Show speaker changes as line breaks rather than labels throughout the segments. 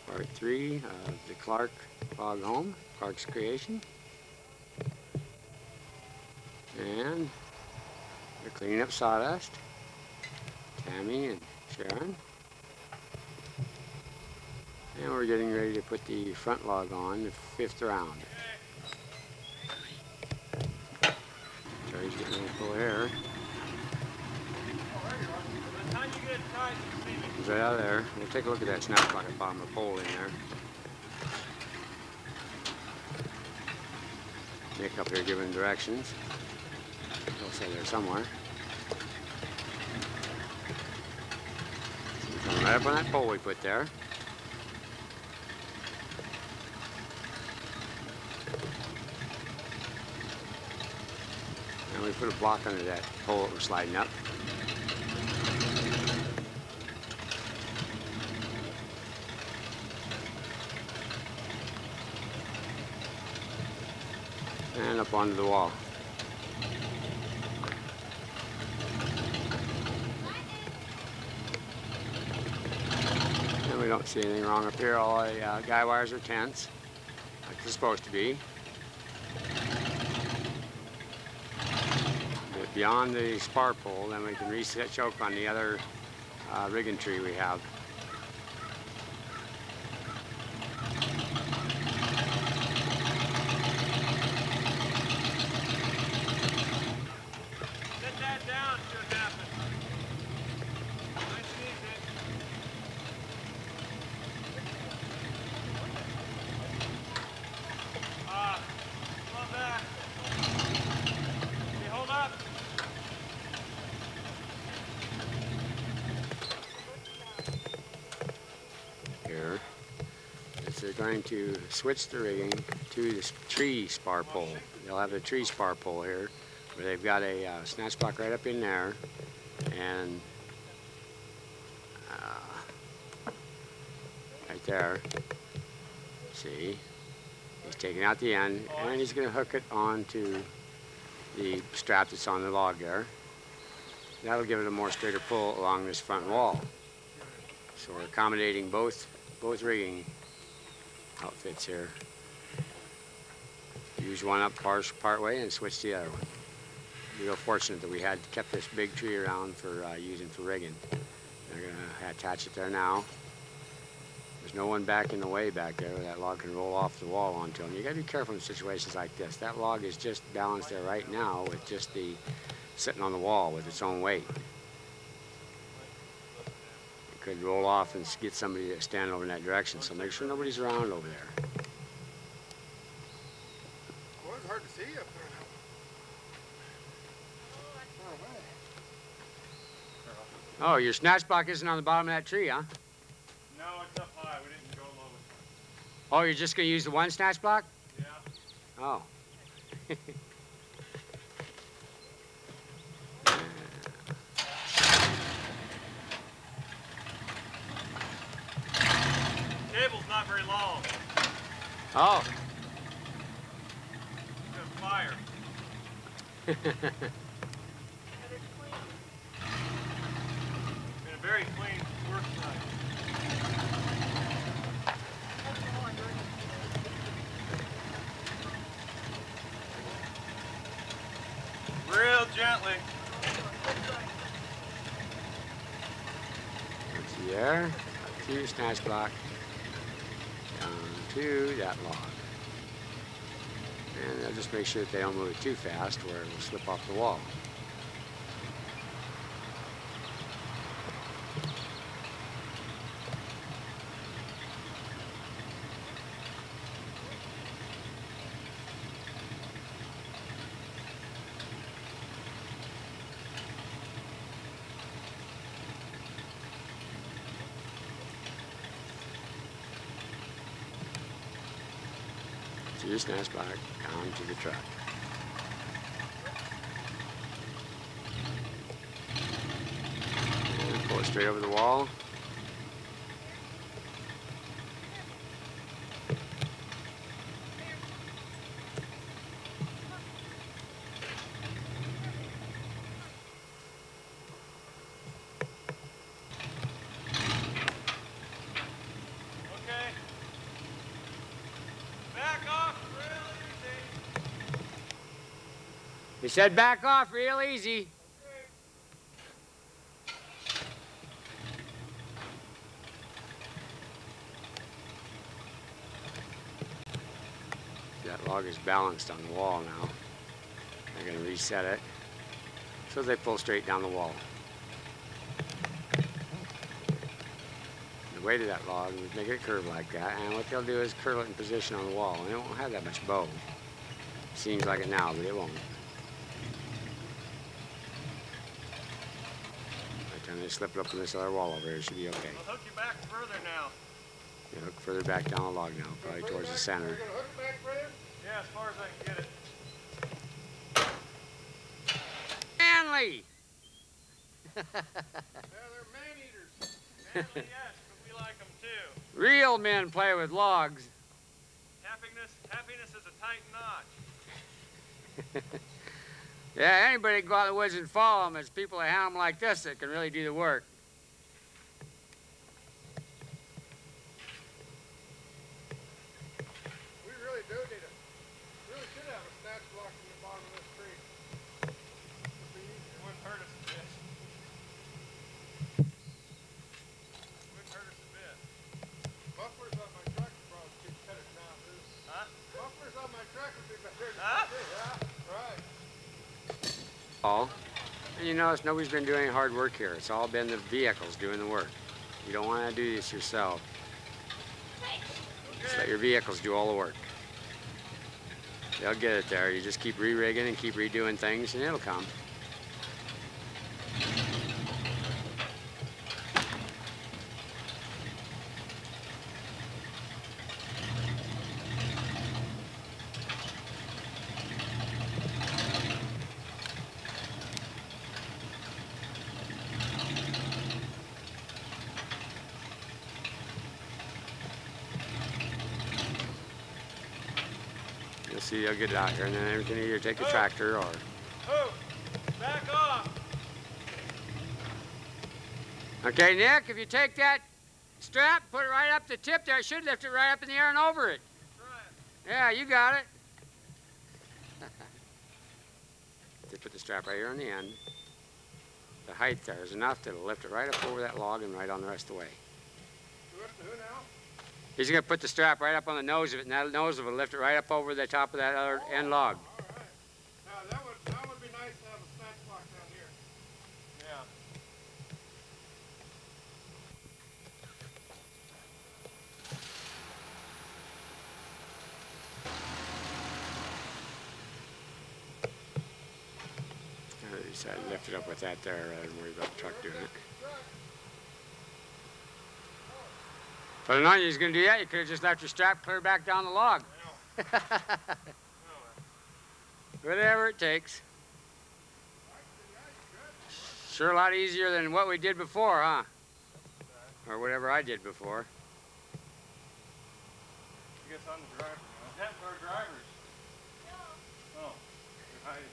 Part 3 of the Clark log home, Clark's creation. And they're cleaning up sawdust. Tammy and Sharon. And we're getting ready to put the front log on, the 5th round. Charlie's getting a little full of hair. It's right out of there. We'll take a look at that snap block at the bottom of the pole in there. Nick up here giving directions. He'll say there somewhere. Coming right up on that pole we put there. And we put a block under that pole that we're sliding up. And up onto the wall. And we don't see anything wrong up here. All the guy wires are tense, like they're supposed to be. But beyond the spar pole, then we can reset choke on the other rigging tree we have. They're going to switch the rigging to this tree spar pole. They'll have a tree spar pole here where they've got a snatch block right up in there, and right there, see, he's taking out the end and he's going to hook it onto the strap that's on the log there. That'll give it a more straighter pull along this front wall. So we're accommodating both rigging outfits here. Use one up part way and switch the other one. We're real fortunate that we had kept this big tree around for using for rigging. They're going to attach it there now. There's no one back in the way back there. That log can roll off the wall onto them. You got to be careful in situations like this. That log is just balanced there right now with just the sitting on the wall with its own weight. Could roll off and get somebody to stand over in that direction, so make sure nobody's around over there.
Well, it's hard to see up there now.
Oh, your snatch block isn't on the bottom of that tree, huh?
No, it's up high. We didn't go low.
Oh, you're just going to use the one snatch block?
Yeah.
Oh.
Cable's not very long.
Oh.
It's a fire. Been a very clean work night. Real gently.
Let's see there. Two snatch block down to that log. And I'll just make sure that they don't move it too fast where it will slip off the wall. Your snatch block down to the truck. And pull it straight over the wall.
Okay.
He said back off real easy. That log is balanced on the wall now. They're going to reset it so they pull straight down the wall. The weight of that log would make it curve like that, and what they'll do is curl it in position on the wall, and it won't have that much bow. Seems like it now, but it won't. By the time they slip it up on this other wall over here, it should be okay.
I'll hook you back further now.
You hook further back down the log now, probably towards the center.
You're gonna hook it back further? Yeah, as far as I can get it.
Manly!
Yeah, they're man-eaters. Manly, yes, but we like them too.
Real men play with logs.
Happiness is a tight notch.
Yeah, anybody can go out in the woods and follow them. It's people that handle them like this that can really do the work.
We really should have a snatch block in the bottom of this tree. It wouldn't hurt us a bit. Mufflers on my tractor probably could cut it down loose. Huh? Mufflers on my tractor would be better. Huh? Yeah, right.
All. And you notice nobody's been doing any hard work here. It's all been the vehicles doing the work. You don't want to do this yourself. Just let your vehicles do all the work. They'll get it there. You just keep re-rigging and keep redoing things, and it'll come. You'll see they'll get it out here, and then everything either take the tractor or...
Oh, back off.
Okay, Nick, if you take that strap, put it right up the tip there, it should lift it right up in the air and over it. Yeah, you got it. They put the strap right here on the end. The height there is enough to lift it right up over that log and right on the rest of the way.
Who now?
He's going to put the strap right up on the nose of it, and that nose of it will lift it right up over the top of that other end log.
All right. Now, that would be nice to have a snatch block down here. Yeah.
I decided to lift it up with that there rather than worry about the truck doing it. But no, you was going to do that, you could have just left your strap clear back down the log. Whatever it takes. Sure a lot easier than what we did before, huh? Or whatever I did before.
I guess I'm the driver now. That's for our drivers. No. Oh, you're hiding.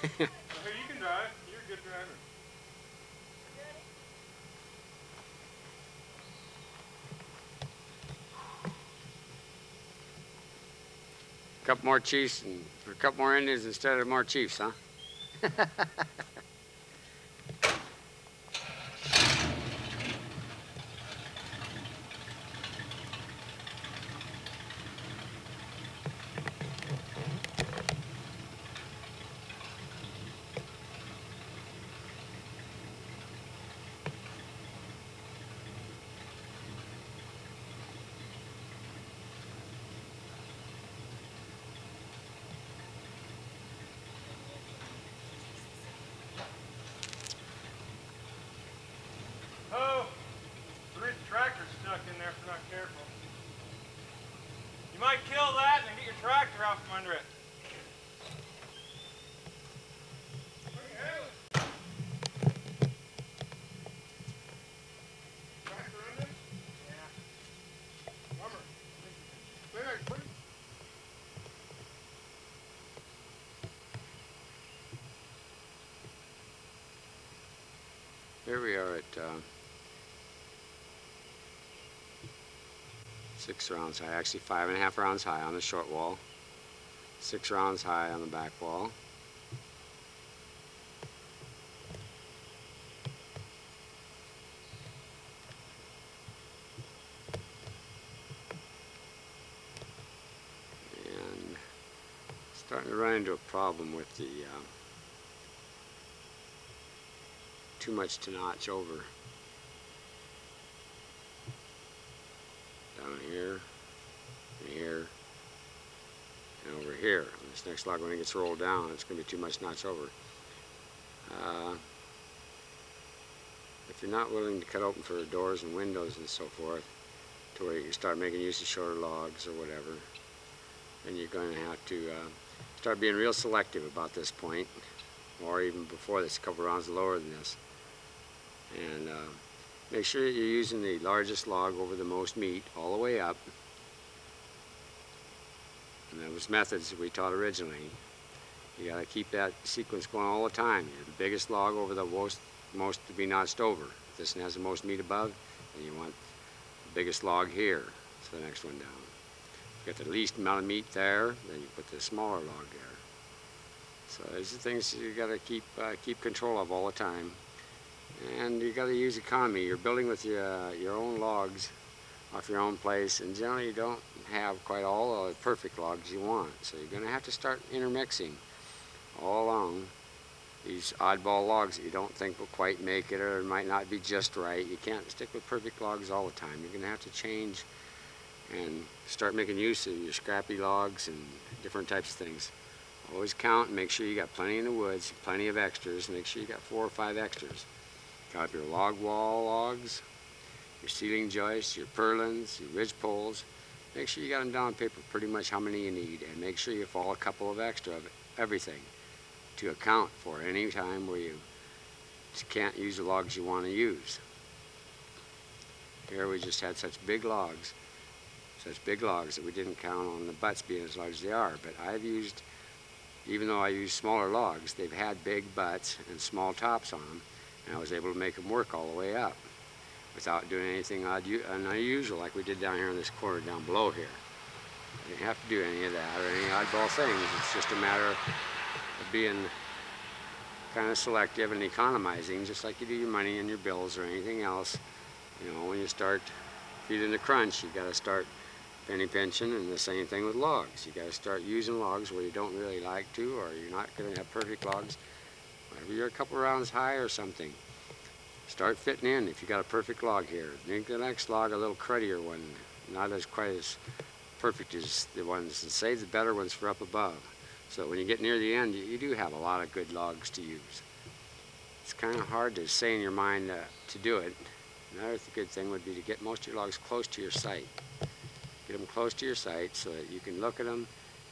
So here, you can drive. You're a good driver.
A couple more chiefs, and or a couple more Indians instead of more chiefs, huh?
Oh, there is a tractor stuck in there if you're not careful. You might kill that and get your tractor out from under it. Tractor under? Yeah. Bummer. Maybe I can put it.
Here we are at 6 rounds high, actually 5.5 rounds high on the short wall, 6 rounds high on the back wall. Starting to run into a problem with the too much to notch over. Down here, and here, and over here. On this next log, when it gets rolled down, it's going to be too much notch over. If you're not willing to cut open for doors and windows and so forth, to where you start making use of shorter logs or whatever, then you're going to have to start being real selective about this point, or even before this, a couple rounds lower than this. And make sure that you're using the largest log over the most meat all the way up. And those methods that we taught originally, you got to keep that sequence going all the time. The biggest log over the most to be notched over. If this one has the most meat above, then you want the biggest log here. So the next one down. If you got the least amount of meat there, then you put the smaller log there. So these are things you got to keep control of all the time. And you got to use economy. You're building with your own logs off your own place, and generally you don't have quite all the perfect logs you want. So you're going to have to start intermixing all along these oddball logs that you don't think will quite make it, or might not be just right. You can't stick with perfect logs all the time. You're going to have to change and start making use of your scrappy logs and different types of things. Always count and make sure you got plenty in the woods, plenty of extras. Make sure you got 4 or 5 extras. Got your log wall logs, your ceiling joists, your purlins, your ridge poles. Make sure you got them down on paper pretty much how many you need, and make sure you fall a couple of extra of everything to account for any time where you just can't use the logs you want to use. Here we just had such big logs that we didn't count on the butts being as large as they are. But I've used, even though I use smaller logs, they've had big butts and small tops on them, and I was able to make them work all the way up without doing anything unusual like we did down here in this corner down below here. I didn't have to do any of that or any oddball things. It's just a matter of being kind of selective and economizing, just like you do your money and your bills or anything else. You know, when you start feeding the crunch, you got to start penny pinching, and the same thing with logs. You got to start using logs where you don't really like to, or you're not going to have perfect logs. Whenever you're a couple rounds high or something, start fitting in. If you got a perfect log here, make the next log a little cruddier one, not as quite as perfect as the ones, and save the better ones for up above. So when you get near the end, you do have a lot of good logs to use. It's kind of hard to say in your mind to do it. Another good thing would be to get most of your logs close to your site. Get them close to your site so that you can look at them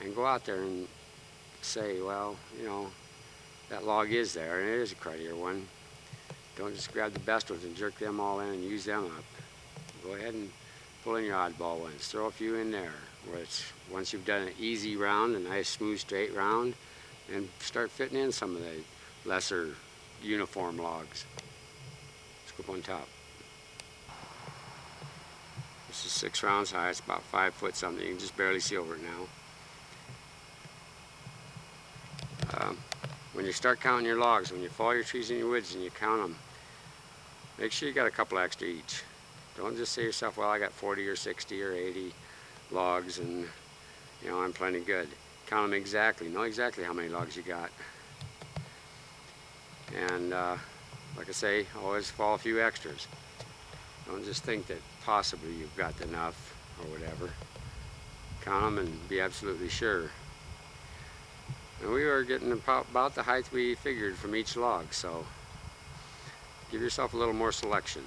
and go out there and say, well, you know, that log is there, and it is a cruddier one. Don't just grab the best ones and jerk them all in and use them up. Go ahead and pull in your oddball ones. Throw a few in there. Where it's, once you've done an easy round, a nice smooth straight round, and start fitting in some of the lesser uniform logs. Let's go up on top. This is 6 rounds high. It's about 5 foot something. You can just barely see over it now. When you start counting your logs, when you fall your trees in your woods and you count them, make sure you got a couple extra each. Don't just say to yourself, well, I got 40 or 60 or 80 logs and, you know, I'm plenty good. Count them exactly. Know exactly how many logs you got. And like I say, always fall a few extras. Don't just think that possibly you've got enough or whatever. Count them and be absolutely sure. And we were getting about the height we figured from each log, so give yourself a little more selection.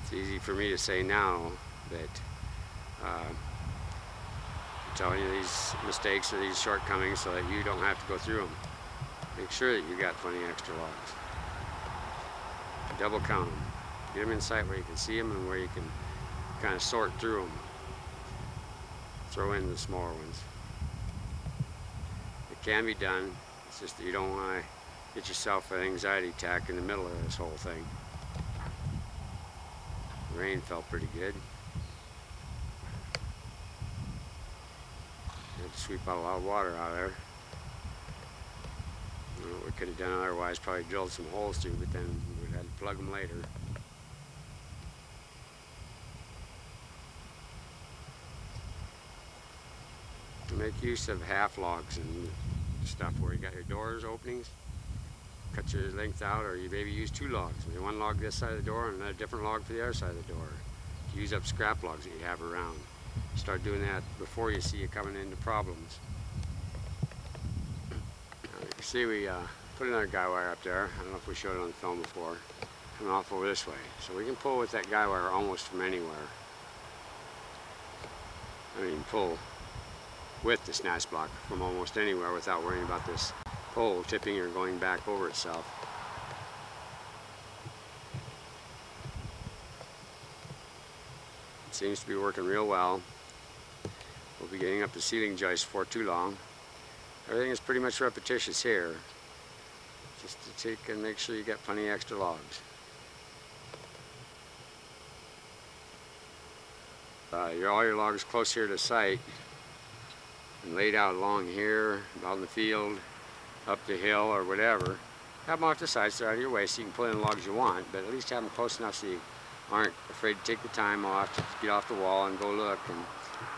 It's easy for me to say now that I'm telling you these mistakes or these shortcomings so that you don't have to go through them. Make sure that you got plenty of extra logs. Double count them. Get them in sight where you can see them and where you can kind of sort through them. Throw in the smaller ones. It can be done. It's just that you don't want to get yourself an anxiety attack in the middle of this whole thing. The rain felt pretty good. Had to sweep out a lot of water out of there. I don't know what we could have done otherwise, probably drilled some holes too, but then we'd have to plug them later. make use of half logs and stuff where you got your doors openings. Cut your length out, or you maybe use 2 logs. Maybe 1 log this side of the door and a different log for the other side of the door. Use up scrap logs that you have around. Start doing that before you see you coming into problems. Now you can see we put another guy wire up there. I don't know if we showed it on the film before. Coming off over this way. So we can pull with that guy wire almost from anywhere. I mean, pull with the snatch block from almost anywhere without worrying about this pole tipping or going back over itself. It seems to be working real well. We'll be getting up the ceiling joist for too long. Everything is pretty much repetitious here, just to take and make sure you get plenty of extra logs. All your logs close here to site and laid out along here, out in the field, up the hill or whatever. Have them off the side so they're out of your way so you can pull in the logs you want, but at least have them close enough so you aren't afraid to take the time off to get off the wall and go look and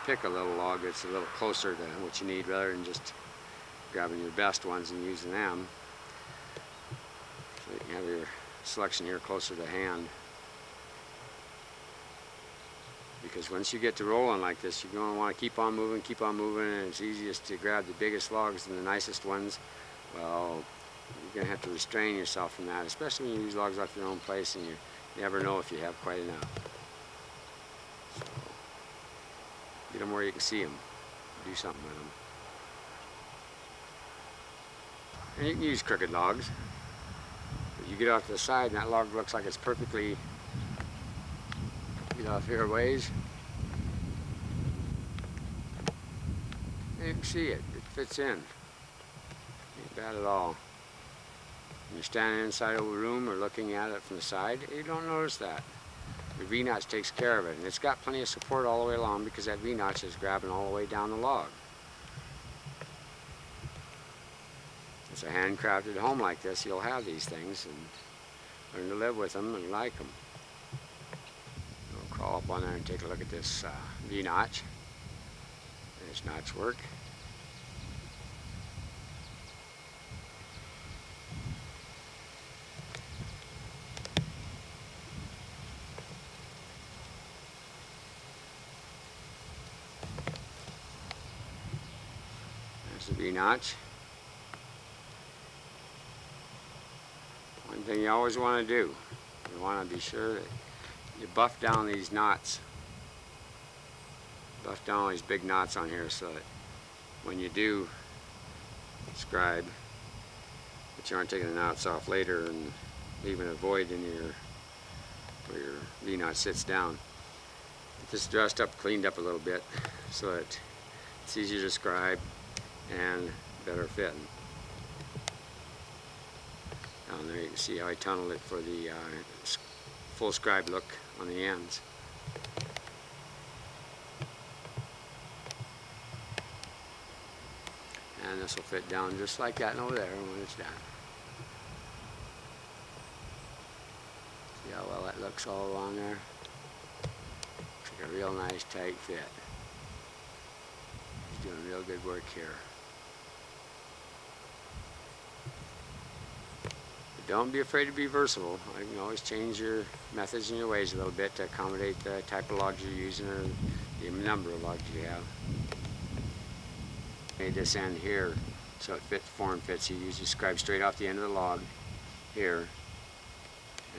pick a little log that's a little closer to what you need rather than just grabbing your best ones and using them. So you can have your selection here closer to hand. Because once you get to rolling like this, you're going to want to keep on moving, and it's easiest to grab the biggest logs and the nicest ones. Well, you're going to have to restrain yourself from that, especially when you use logs off your own place and you never know if you have quite enough. So, get them where you can see them. Do something with them. And you can use crooked logs. But you get off to the side and that log looks like it's perfectly, get off here a ways. And you can see it. It fits in. Ain't bad at all. When you're standing inside of a room or looking at it from the side, you don't notice that. The V-notch takes care of it, and it's got plenty of support all the way along because that V-notch is grabbing all the way down the log. It's a handcrafted home like this, you'll have these things and learn to live with them and like them. We'll crawl up on there and take a look at this V-notch. There's notch work. There's the V-notch. One thing you always want to do, you want to be sure that you buff down these knots. Buff down all these big knots on here so that when you do scribe, that you aren't taking the knots off later and leaving a void in where your V-notch sits down. Get this dressed up, cleaned up a little bit so that it's easier to scribe and better fitting. Down there you can see how I tunneled it for the full scribe look on the ends. And this will fit down just like that and over there when it's done. See how well that looks all along there? Looks like a real nice tight fit. He's doing real good work here. But don't be afraid to be versatile. You can always change your methods and your ways a little bit to accommodate the type of logs you're using or the number of logs you have. Made this end here so it form fits. You usually scribe straight off the end of the log here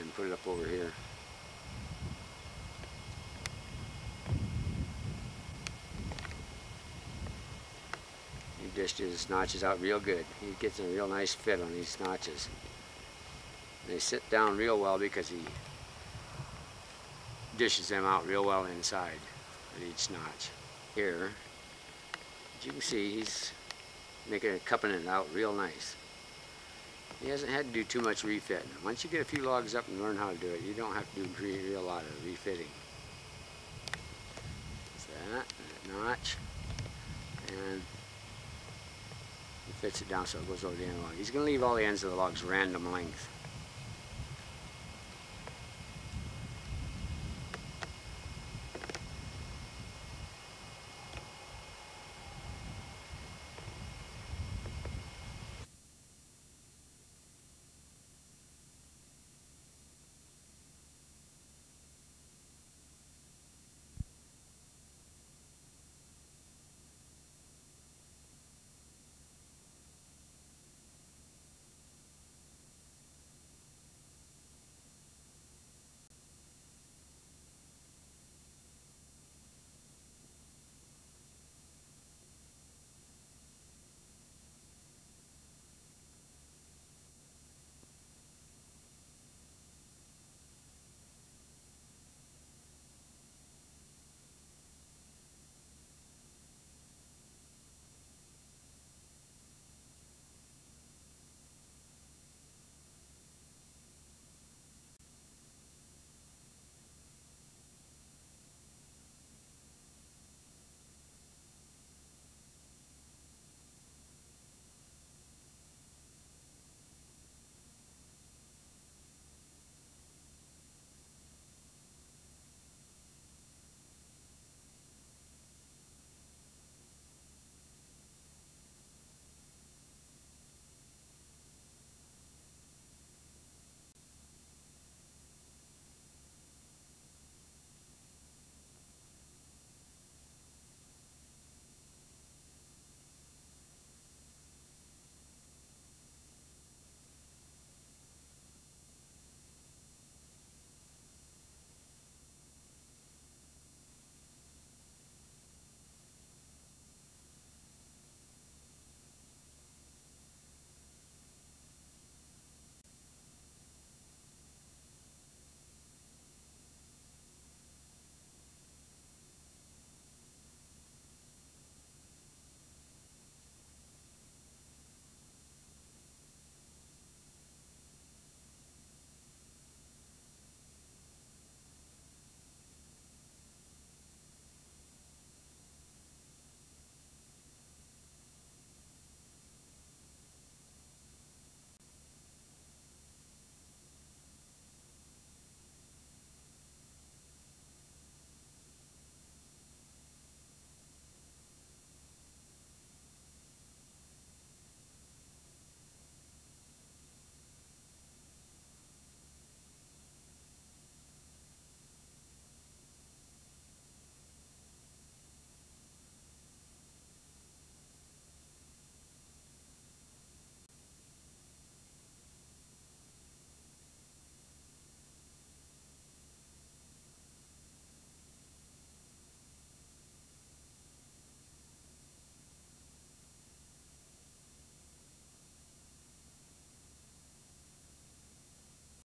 and put it up over here. He dished his notches out real good. He gets a real nice fit on these notches. They sit down real well because he dishes them out real well inside at each notch. Here, as you can see, he's cupping it out real nice. He hasn't had to do too much refitting. Once you get a few logs up and learn how to do it, you don't have to do a lot of refitting. That's that notch, and he fits it down so it goes over the end of the log. He's going to leave all the ends of the logs random length.